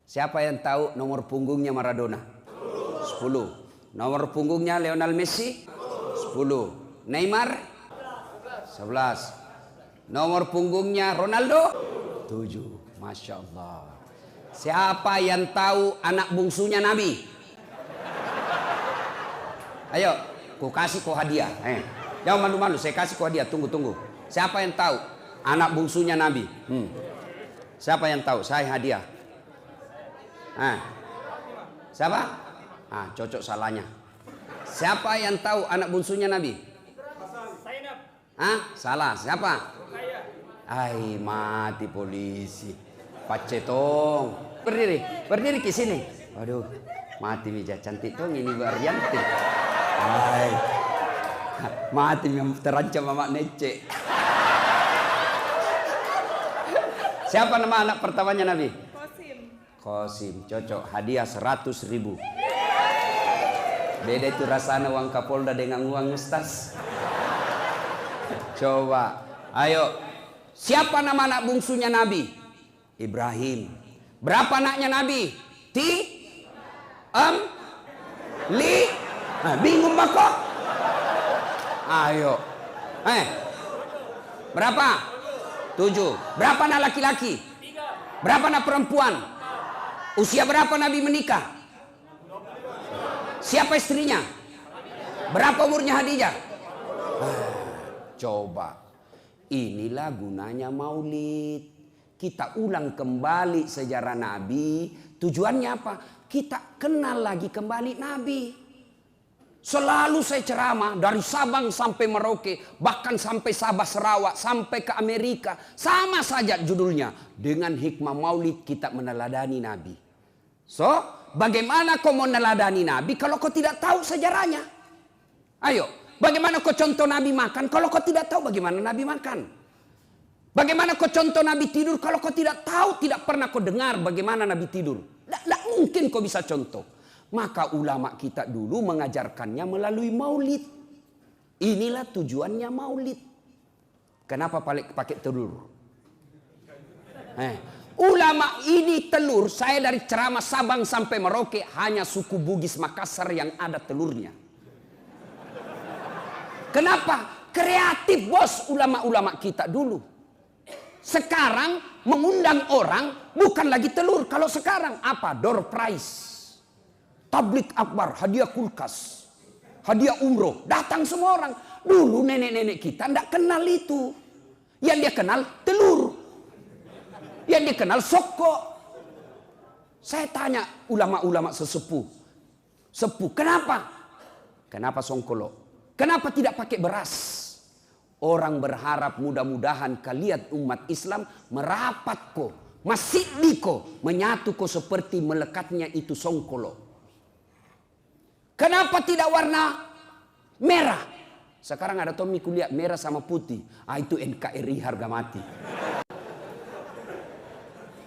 Siapa yang tahu nomor punggungnya Maradona? 10. Nomor punggungnya Lionel Messi? 10. Neymar? 11. Nomor punggungnya Ronaldo? 7. Masya Allah. Siapa yang tahu anak bungsunya Nabi? Ayo, ku kasih kau hadiah. Jangan malu-malu, saya kasih kau hadiah. Tunggu. Siapa yang tahu anak bungsunya Nabi? Siapa yang tahu? Saya hadiah. Siapa? Cocok salahnya. Siapa yang tahu anak bungsunya Nabi? Salah. Siapa? Ai, mati polisi. Pacetong. Berdiri ke sini. Waduh, mati meja cantik tong ini Baryanti. Ai. Mati terancam Mamak Nece. Siapa nama anak pertamanya Nabi? Kosim. Cocok. Hadiah 100.000. Beda itu rasanya uang Kapolda dengan uang Ustaz. Coba. Ayo. Siapa nama anak bungsunya Nabi? Ibrahim. Berapa anaknya Nabi? Bingung kok? Ayo. Berapa? 7. Berapa anak laki-laki? Berapa anak perempuan? Usia berapa Nabi menikah? Siapa istrinya? Berapa umurnya Khadijah? Coba. Inilah gunanya maulid. Kita ulang kembali sejarah Nabi. Tujuannya apa? Kita kenal lagi kembali Nabi. Selalu saya ceramah dari Sabang sampai Merauke, bahkan sampai Sabah Sarawak, sampai ke Amerika. Sama saja judulnya. Dengan hikmah maulid kita meneladani Nabi. So, bagaimana kau meneladani Nabi kalau kau tidak tahu sejarahnya? Ayo, bagaimana kau contoh Nabi makan kalau kau tidak tahu bagaimana Nabi makan? Bagaimana kau contoh Nabi tidur kalau kau tidak tahu, tidak pernah kau dengar bagaimana Nabi tidur? Tidak mungkin kau bisa contoh. Maka ulama kita dulu mengajarkannya melalui maulid. Inilah tujuannya maulid. Kenapa pakai telur? Ulama ini telur, saya dari ceramah Sabang sampai Merauke hanya suku Bugis Makassar yang ada telurnya. Kenapa? Kreatif bos ulama-ulama kita dulu. Sekarang mengundang orang bukan lagi telur. Kalau sekarang apa? Door prize. Tablik akbar, hadiah kulkas, hadiah umroh, datang semua orang. Dulu nenek-nenek kita tidak kenal itu. Yang dia kenal telur. Yang dia kenal soko. Saya tanya ulama-ulama sesepuh. Kenapa? Kenapa songkolo? Kenapa tidak pakai beras? Orang berharap mudah-mudahan kalian umat Islam merapat ko, masih diko, menyatu ko seperti melekatnya itu songkolo. Kenapa tidak warna merah? Sekarang ada Tommy kuliah merah sama putih. Itu NKRI harga mati.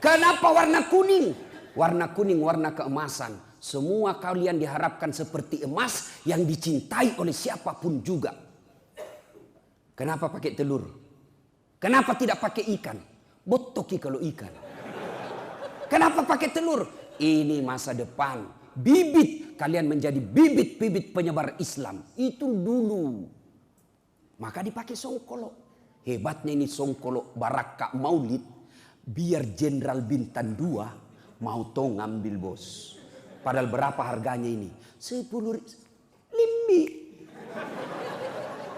Kenapa warna kuning? Warna kuning, warna keemasan. Semua kalian diharapkan seperti emas yang dicintai oleh siapapun juga. Kenapa pakai telur? Kenapa tidak pakai ikan? Botoki kalau ikan. Kenapa pakai telur? Ini masa depan. Bibit, kalian menjadi bibit-bibit penyebar Islam. Itu dulu. Maka dipakai songkolo. Hebatnya ini songkolo Baraka Maulid. Biar Jenderal Bintang 2 mau tong ngambil bos. Padahal berapa harganya ini? 10 limbi.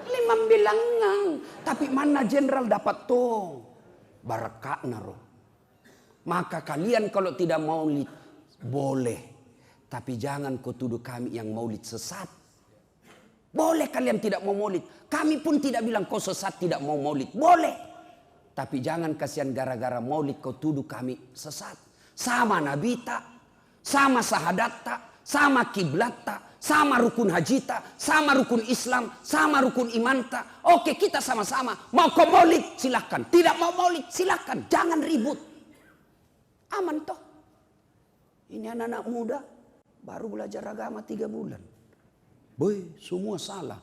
5 bilangan. Tapi mana Jenderal dapat tong? Baraka naro. Maka kalian kalau tidak maulid boleh. Tapi jangan kau tuduh kami yang maulid sesat. Boleh kalian tidak mau maulid. Kami pun tidak bilang kau sesat tidak mau maulid. Boleh. Tapi jangan kasihan gara-gara maulid kau tuduh kami sesat. Sama Nabi tak. Sama sahadat tak. Sama kiblat tak. Sama rukun haji tak. Sama rukun Islam. Sama rukun iman tak. Oke, kita sama-sama. Mau kau maulid silakan. Tidak mau maulid silakan. Jangan ribut. Aman toh. Ini anak-anak muda. Baru belajar agama 3 bulan. Boy, semua salah.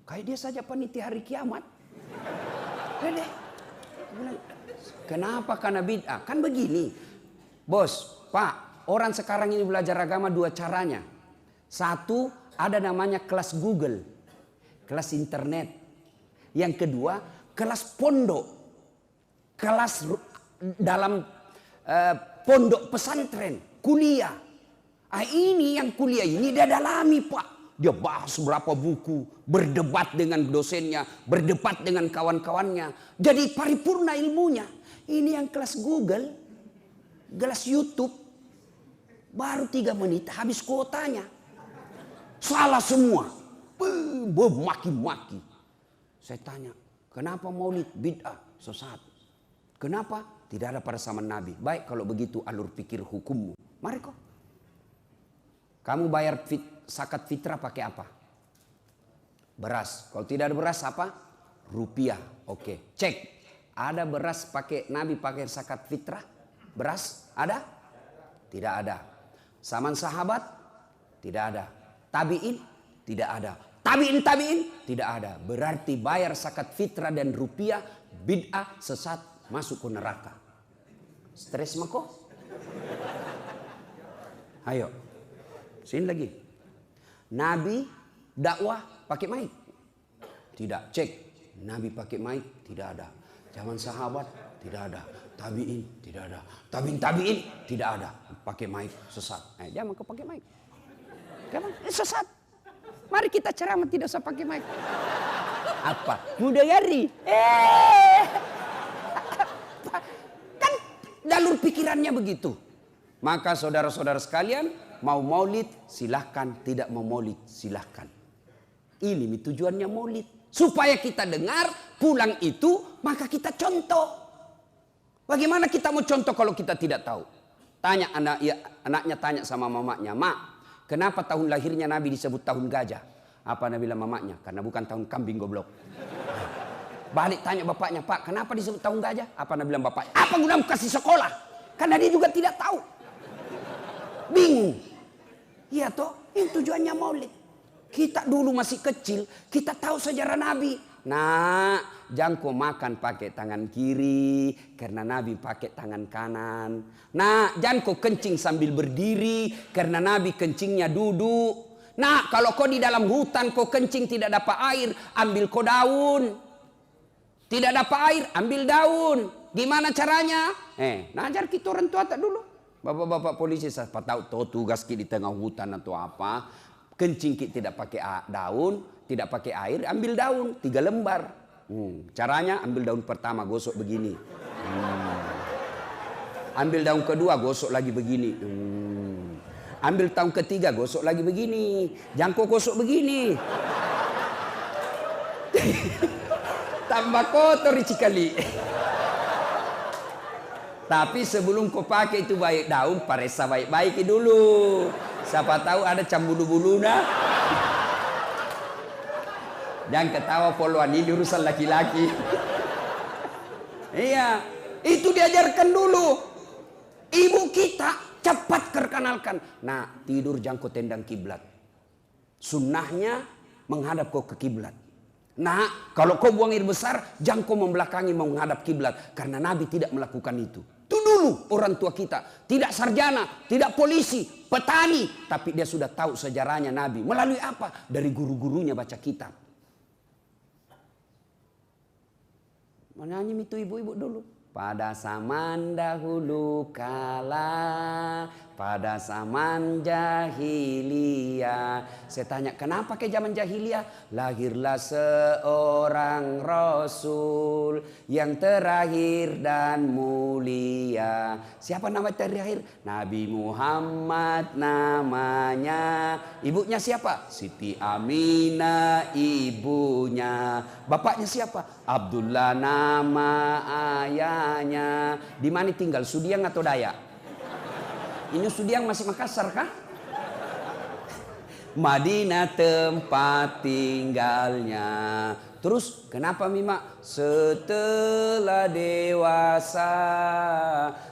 Kayak dia saja panitia hari kiamat. Dede. Kenapa karena bid'ah? Kan begini. Bos, Pak, orang sekarang ini belajar agama dua caranya. Satu, ada namanya kelas Google, kelas internet. Yang kedua, kelas pondok, kelas dalam pondok pesantren, kuliah. Ini yang kuliah ini dia dalami Pak. Dia bahas berapa buku, berdebat dengan dosennya, berdebat dengan kawan-kawannya. Jadi paripurna ilmunya. Ini yang kelas Google, kelas YouTube, baru 3 menit habis kuotanya. Salah semua. Maki-maki. Saya tanya, kenapa maulid bid'ah, sesat? Kenapa? Tidak ada pada zaman Nabi. Baik kalau begitu alur pikir hukummu. Mari kok. Kamu bayar zakat fitrah pakai apa? Beras. Kalau tidak ada beras apa? Rupiah. Oke. Cek. Ada beras pakai Nabi pakai zakat fitrah? Beras? Ada? Tidak ada. Zaman sahabat? Tidak ada. Tabi'in? Tidak ada. Tabi'in? Tidak ada. Berarti bayar zakat fitrah dan rupiah, bid'ah, sesat, masuk ke neraka. Stres mah kok? Ayo. Sini lagi. Nabi dakwah pakai mic? Tidak. Cek. Nabi pakai mic? Tidak ada. Zaman sahabat? Tidak ada. Tabi'in? Tidak ada. Tabi'in? Tidak ada. Pakai mic sesat. Jangan kau pakai mic. Kamu sesat. Mari kita ceramah tidak usah pakai mic. Apa? Mudayari. Kan jalur pikirannya begitu. Maka saudara-saudara sekalian, mau maulid silahkan, tidak mau maulid silahkan. Ini tujuannya maulid. Supaya kita dengar, pulang itu maka kita contoh. Bagaimana kita mau contoh kalau kita tidak tahu? Tanya anaknya tanya sama mamanya, "Mak, kenapa tahun lahirnya Nabi disebut tahun gajah?" Apa Nabi bilang mamanya? Karena bukan tahun kambing goblok. Balik tanya bapaknya, "Pak, kenapa disebut tahun gajah?" Apa Nabi bilang bapaknya? "Apa guna kasih sekolah?" Karena dia juga tidak tahu. Bingung. Iya toh, ini tujuannya maulid. Kita dulu masih kecil, kita tahu sejarah Nabi. Nah, jangan kau makan pakai tangan kiri karena Nabi pakai tangan kanan. Nah, jangan kau kencing sambil berdiri karena Nabi kencingnya duduk. Nah, kalau kau di dalam hutan kau kencing tidak dapat air, ambil kau daun. Tidak dapat air, ambil daun. Gimana caranya? Najar kita orang tua tak dulu. Bapak-bapak polisi saya tahu tugas kita di tengah hutan atau apa. Kencing kita tidak pakai daun, tidak pakai air, ambil daun 3 lembar. Caranya ambil daun pertama gosok begini. Ambil daun kedua gosok lagi begini. Ambil tahun ketiga gosok lagi begini. Jangan kau gosok begini. Tambah kotor cikali. Tapi sebelum kau pakai itu baik daun, paresa baik-baik dulu. Siapa tahu ada cambulu-buluna. Jangan ketawa poluan ini urusan laki-laki. Iya, itu diajarkan dulu. Ibu kita cepat perkenalkan. Nah, tidur jangkau tendang kiblat. Sunnahnya menghadap kau ke kiblat. Nah, kalau kau buang air besar, jangan kau membelakangi menghadap kiblat. Karena Nabi tidak melakukan itu. Itu dulu orang tua kita. Tidak sarjana, tidak polisi, petani. Tapi dia sudah tahu sejarahnya Nabi. Melalui apa? Dari guru-gurunya baca kitab. Menyanyi itu ibu-ibu dulu. Pada zaman dahulu kala, pada zaman jahiliyah. Saya tanya, kenapa ke zaman jahiliyah? Lahirlah seorang Rasul yang terakhir dan mulia. Siapa nama terakhir? Nabi Muhammad namanya. Ibunya siapa? Siti Aminah ibunya. Bapaknya siapa? Abdullah nama ayahnya. Di mana tinggal? Sudiang atau Dayak? Ini Sudiang masih Makassar kah? Madinah tempat tinggalnya. Terus kenapa Mima? Setelah dewasa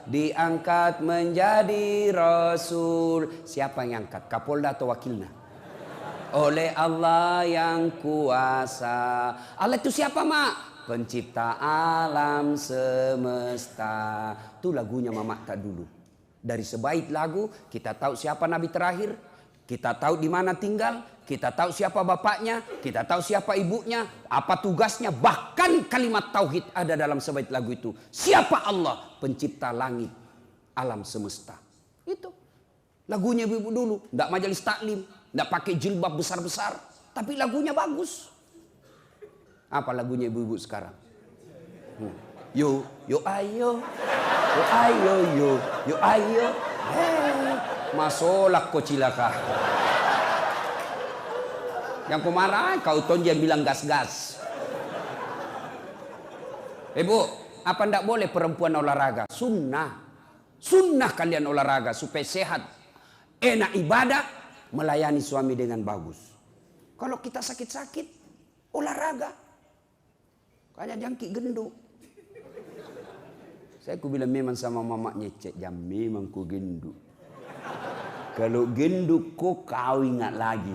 diangkat menjadi Rasul. Siapa yang angkat? Kapolda atau wakilnya? Oleh Allah yang kuasa. Allah itu siapa Mak? Pencipta alam semesta. Itu lagunya Mama tak dulu. Dari sebaik lagu kita tahu siapa nabi terakhir, kita tahu di mana tinggal, kita tahu siapa bapaknya, kita tahu siapa ibunya, apa tugasnya, bahkan kalimat tauhid ada dalam sebaik lagu itu. Siapa Allah, pencipta langit, alam semesta. Itu lagunya ibu-ibu dulu, enggak majelis taklim, enggak pakai jilbab besar-besar, tapi lagunya bagus. Apa lagunya ibu-ibu sekarang? Yo, yo ayo, yo ayo, yo ayo, masolak ko cilaka. Yang kumarah kau ton dia bilang gas-gas. Ibu, apa ndak boleh perempuan olahraga? Sunnah. Sunnah kalian olahraga supaya sehat. Enak ibadah, melayani suami dengan bagus. Kalau kita sakit-sakit, olahraga. Kayak jangkik gendut. Saya ku bilang memang sama mamanya, cek jam memang ku gendut. Kalau gendut kau ingat lagi.